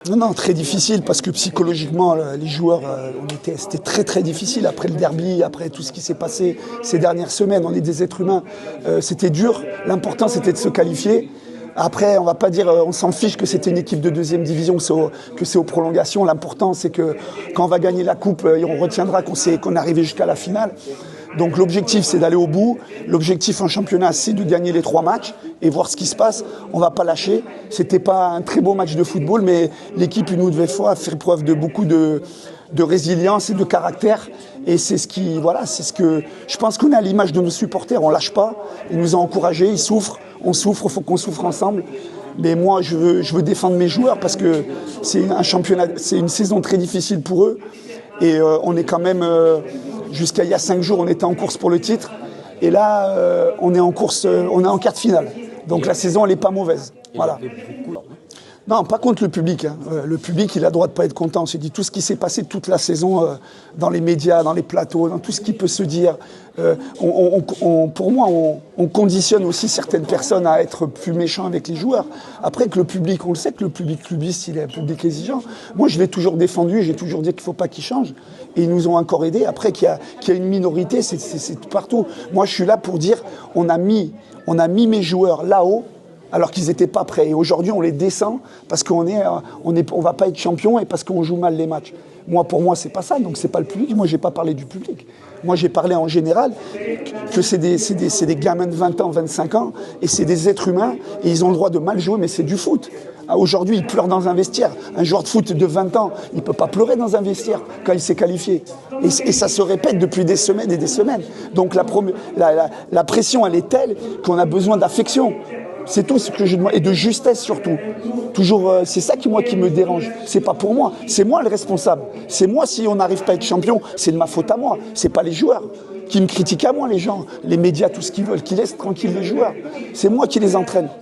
Non, non, très difficile parce que psychologiquement, les joueurs, c'était très très difficile après le derby, après tout ce qui s'est passé ces dernières semaines. On est des êtres humains, c'était dur. L'important, c'était de se qualifier. Après, on va pas dire, on s'en fiche que c'était une équipe de deuxième division, que c'est aux prolongations. L'important, c'est que quand on va gagner la coupe, on retiendra qu'on est arrivé jusqu'à la finale. Donc l'objectif, c'est d'aller au bout. L'objectif en championnat, c'est de gagner les 3 matchs et voir ce qui se passe. On ne va pas lâcher. C'était pas un très beau match de football, mais l'équipe, une ou deux fois, a fait preuve de beaucoup de résilience et de caractère. Et c'est ce que je pense qu'on est à l'image de nos supporters. On lâche pas. Ils nous ont encouragés. Ils souffrent. On souffre. Il faut qu'on souffre ensemble. Mais moi, je veux défendre mes joueurs parce que c'est un championnat, c'est une saison très difficile pour eux. Et on est quand même, jusqu'à il y a 5 jours, on était en course pour le titre. Et là, on est en course, on est en quart de finale. Donc la saison, elle n'est pas mauvaise. Voilà. Non, pas contre le public. Hein. Le public, il a le droit de ne pas être content. On s'est dit tout ce qui s'est passé toute la saison dans les médias, dans les plateaux, dans tout ce qui peut se dire. Pour moi, on conditionne aussi certaines personnes à être plus méchants avec les joueurs. Après, que le public, on le sait que le public clubiste, il est un public exigeant. Moi, je l'ai toujours défendu, j'ai toujours dit qu'il ne faut pas qu'ils changent. Et ils nous ont encore aidés. Après, qu'il y a une minorité, c'est partout. Moi, je suis là pour dire, on a mis mes joueurs là-haut, alors qu'ils n'étaient pas prêts. Et aujourd'hui, on les descend parce qu'on va pas être champion et parce qu'on joue mal les matchs. Pour moi, c'est pas ça. Donc, c'est pas le public. Moi, j'ai pas parlé du public. Moi, j'ai parlé en général que c'est des gamins de 20 ans, 25 ans, et c'est des êtres humains, et ils ont le droit de mal jouer, mais c'est du foot. Aujourd'hui, ils pleurent dans un vestiaire. Un joueur de foot de 20 ans, il ne peut pas pleurer dans un vestiaire quand il s'est qualifié. Et ça se répète depuis des semaines et des semaines. Donc, la pression, elle est telle qu'on a besoin d'affection. C'est tout ce que je demande, et de justesse surtout. Toujours, c'est ça qui me dérange. C'est pas pour moi, c'est moi le responsable. C'est moi, si on n'arrive pas à être champion, c'est de ma faute à moi. C'est pas les joueurs qui me critiquent à moi, les gens, les médias, tout ce qu'ils veulent, qui laissent tranquilles les joueurs. C'est moi qui les entraîne.